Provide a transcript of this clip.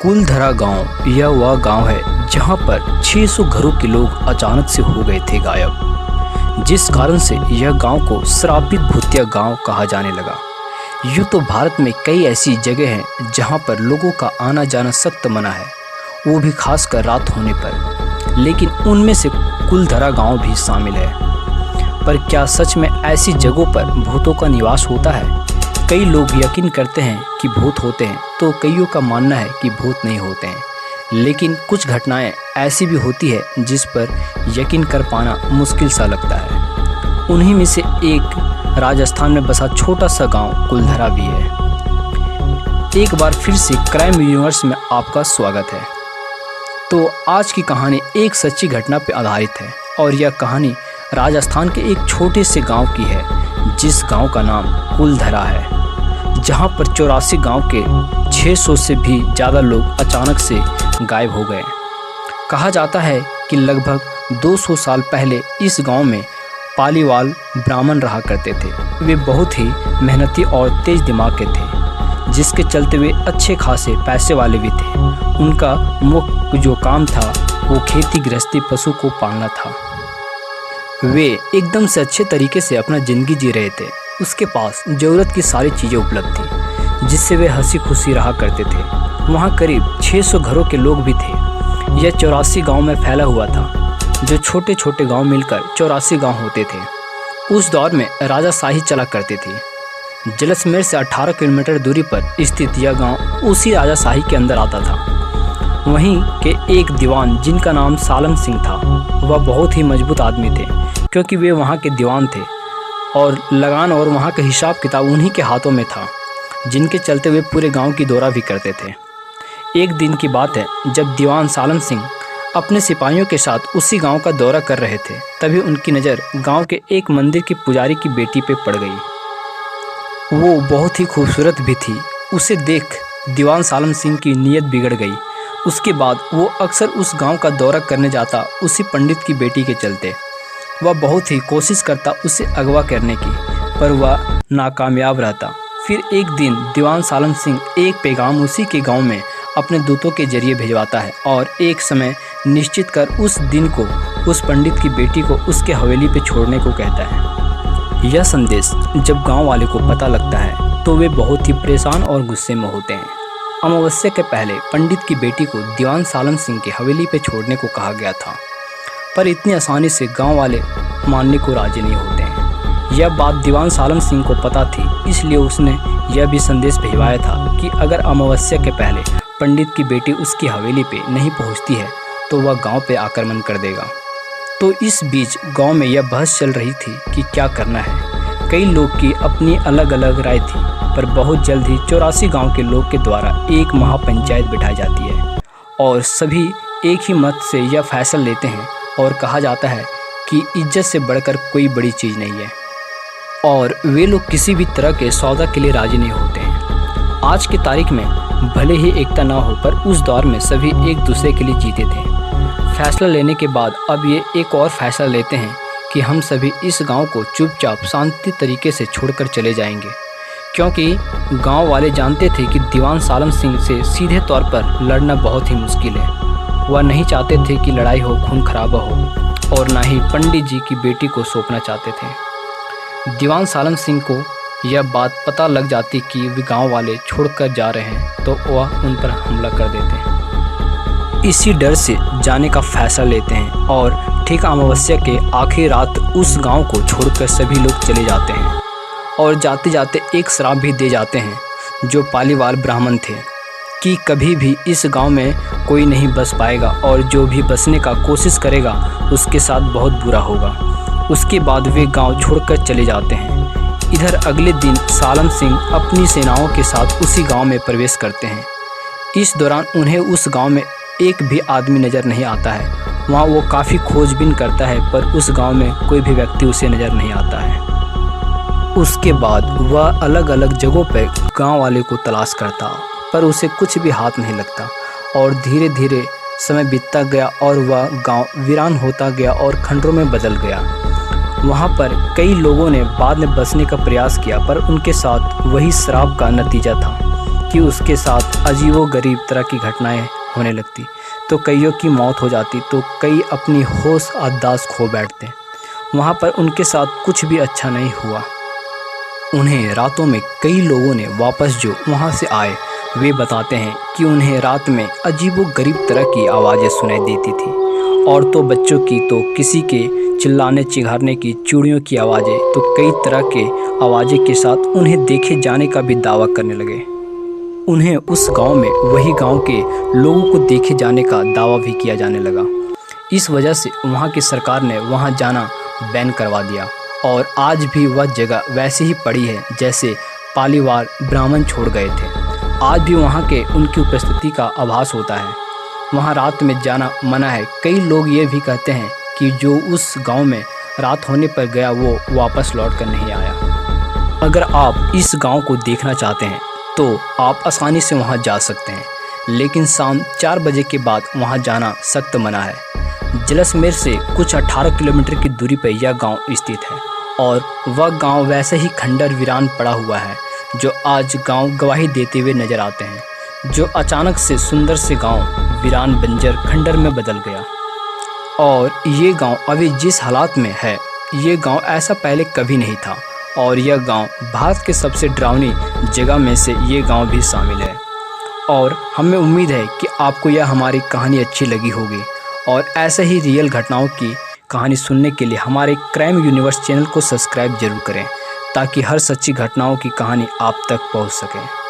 कुलधरा गांव यह वह गांव है जहां पर 600 घरों के लोग अचानक से हो गए थे गायब, जिस कारण से यह गांव को श्रापित भूतिया गांव कहा जाने लगा। यूँ तो भारत में कई ऐसी जगह हैं जहां पर लोगों का आना जाना सख्त मना है, वो भी खासकर रात होने पर, लेकिन उनमें से कुलधरा गांव भी शामिल है। पर क्या सच में ऐसी जगहों पर भूतों का निवास होता है? कई लोग यकीन करते हैं कि भूत होते हैं, तो कईयों का मानना है कि भूत नहीं होते हैं। लेकिन कुछ घटनाएं ऐसी भी होती है जिस पर यकीन कर पाना मुश्किल सा लगता है। उन्हीं में से एक राजस्थान में बसा छोटा सा गांव कुलधरा भी है। एक बार फिर से क्राइम यूनिवर्स में आपका स्वागत है। तो आज की कहानी एक सच्ची घटना पर आधारित है और यह कहानी राजस्थान के एक छोटे से गांव की है, जिस गांव का नाम कुलधरा है, जहां पर 84 गांव के 600 से भी ज़्यादा लोग अचानक से गायब हो गए। कहा जाता है कि लगभग 200 साल पहले इस गांव में पालीवाल ब्राह्मण रहा करते थे। वे बहुत ही मेहनती और तेज दिमाग के थे, जिसके चलते वे अच्छे खासे पैसे वाले भी थे। उनका मुख्य जो काम था वो खेती गृहस्थी पशु को पालना था। वे एकदम से अच्छे तरीके से अपना ज़िंदगी जी रहे थे। उसके पास ज़रूरत की सारी चीज़ें उपलब्ध थी, जिससे वे हंसी खुशी रहा करते थे। वहाँ करीब 600 घरों के लोग भी थे। यह 84 गांव में फैला हुआ था, जो छोटे छोटे गांव मिलकर 84 गांव होते थे। उस दौर में राजाशाही चला करती थी। जैसलमेर से 18 किलोमीटर दूरी पर स्थित यह गाँव उसी राजाशाही के अंदर आता था। वहीं के एक दीवान जिनका नाम सालम सिंह था, वह बहुत ही मजबूत आदमी थे, क्योंकि वे वहाँ के दीवान थे और लगान और वहाँ का हिसाब किताब उन्हीं के हाथों में था, जिनके चलते वे पूरे गांव की दौरा भी करते थे। एक दिन की बात है, जब दीवान सालम सिंह अपने सिपाहियों के साथ उसी गांव का दौरा कर रहे थे, तभी उनकी नज़र गांव के एक मंदिर की पुजारी की बेटी पे पड़ गई। वो बहुत ही खूबसूरत भी थी। उसे देख दीवान सालम सिंह की नीयत बिगड़ गई। उसके बाद वो अक्सर उस गाँव का दौरा करने जाता, उसी पंडित की बेटी के चलते। वह बहुत ही कोशिश करता उसे अगवा करने की, पर वह नाकामयाब रहता। फिर एक दिन दीवान सालम सिंह एक पैगाम उसी के गांव में अपने दूतों के जरिए भिजवाता है और एक समय निश्चित कर उस दिन को उस पंडित की बेटी को उसके हवेली पे छोड़ने को कहता है। यह संदेश जब गांव वाले को पता लगता है तो वे बहुत ही परेशान और गुस्से में होते हैं। अमावस्या के पहले पंडित की बेटी को दीवान सालम सिंह की हवेली पे छोड़ने को कहा गया था, पर इतनी आसानी से गांव वाले मानने को राजी नहीं होते हैं। यह बात दीवान सालम सिंह को पता थी, इसलिए उसने यह भी संदेश भिजवाया था कि अगर अमावस्या के पहले पंडित की बेटी उसकी हवेली पे नहीं पहुंचती है तो वह गांव पे आक्रमण कर देगा। तो इस बीच गांव में यह बहस चल रही थी कि क्या करना है। कई लोग की अपनी अलग अलग राय थी, पर बहुत जल्द ही 84 गाँव के लोग के द्वारा एक महापंचायत बिठाई जाती है और सभी एक ही मत से यह फैसला लेते हैं और कहा जाता है कि इज्जत से बढ़कर कोई बड़ी चीज़ नहीं है और वे लोग किसी भी तरह के सौदा के लिए राजी नहीं होते हैं। आज की तारीख में भले ही एकता ना हो, पर उस दौर में सभी एक दूसरे के लिए जीते थे। फैसला लेने के बाद अब ये एक और फैसला लेते हैं कि हम सभी इस गांव को चुपचाप शांति तरीके से छोड़कर चले जाएंगे, क्योंकि गांव वाले जानते थे कि दीवान सालम सिंह से सीधे तौर पर लड़ना बहुत ही मुश्किल है। वह नहीं चाहते थे कि लड़ाई हो, खून खराबा हो, और ना ही पंडित जी की बेटी को सौंपना चाहते थे। दीवान सालम सिंह को यह बात पता लग जाती कि वे गांव वाले छोड़कर जा रहे हैं, तो वह उन पर हमला कर देते हैं। इसी डर से जाने का फैसला लेते हैं और ठीक अमावस्या के आखिरी रात उस गांव को छोड़कर सभी लोग चले जाते हैं और जाते जाते एक श्राप भी दे जाते हैं जो पालीवाल ब्राह्मण थे कि कभी भी इस गांव में कोई नहीं बस पाएगा और जो भी बसने का कोशिश करेगा उसके साथ बहुत बुरा होगा। उसके बाद वे गांव छोड़कर चले जाते हैं। इधर अगले दिन सालम सिंह अपनी सेनाओं के साथ उसी गांव में प्रवेश करते हैं। इस दौरान उन्हें उस गांव में एक भी आदमी नज़र नहीं आता है। वहाँ वो काफ़ी खोजबीन करता है, पर उस गांव में कोई भी व्यक्ति उसे नज़र नहीं आता है। उसके बाद वह अलग अलग जगहों पर गांव वाले को तलाश करता, पर उसे कुछ भी हाथ नहीं लगता और धीरे धीरे समय बीतता गया और वह गांव वीरान होता गया और खंडरों में बदल गया। वहां पर कई लोगों ने बाद में बसने का प्रयास किया, पर उनके साथ वही श्राप का नतीजा था कि उसके साथ अजीबोगरीब तरह की घटनाएं होने लगती। तो कईयों की मौत हो जाती, तो कई अपनी होश याददाश्त खो बैठते। वहाँ पर उनके साथ कुछ भी अच्छा नहीं हुआ। उन्हें रातों में कई लोगों ने वापस जो वहाँ से आए वे बताते हैं कि उन्हें रात में अजीबोगरीब तरह की आवाज़ें सुनाई देती थी। औरतों बच्चों की, तो किसी के चिल्लाने चिल्लाने की, चूड़ियों की आवाज़ें, तो कई तरह के आवाज़ें के साथ उन्हें देखे जाने का भी दावा करने लगे। उन्हें उस गांव में वही गांव के लोगों को देखे जाने का दावा भी किया जाने लगा। इस वजह से वहां की सरकार ने वहां जाना बैन करवा दिया और आज भी वह जगह वैसे ही पड़ी है जैसे पालीवाल ब्राह्मण छोड़ गए थे। आज भी वहां के उनकी उपस्थिति का आभास होता है। वहां रात में जाना मना है। कई लोग ये भी कहते हैं कि जो उस गांव में रात होने पर गया वो वापस लौट कर नहीं आया। अगर आप इस गांव को देखना चाहते हैं तो आप आसानी से वहां जा सकते हैं, लेकिन शाम 4 बजे के बाद वहां जाना सख्त मना है। जैसलमेर से कुछ 18 किलोमीटर की दूरी पर यह गांव स्थित है और वह गांव वैसे ही खंडर वीरान पड़ा हुआ है जो आज गांव गवाही देते हुए नजर आते हैं। जो अचानक से सुंदर से गांव वीरान बंजर खंडर में बदल गया और ये गांव अभी जिस हालात में है, ये गांव ऐसा पहले कभी नहीं था और यह गांव भारत के सबसे डरावनी जगह में से ये गांव भी शामिल है। और हमें उम्मीद है कि आपको यह हमारी कहानी अच्छी लगी होगी और ऐसे ही रियल घटनाओं की कहानी सुनने के लिए हमारे क्राइम यूनिवर्स चैनल को सब्सक्राइब जरूर करें ताकि हर सच्ची घटनाओं की कहानी आप तक पहुंच सके।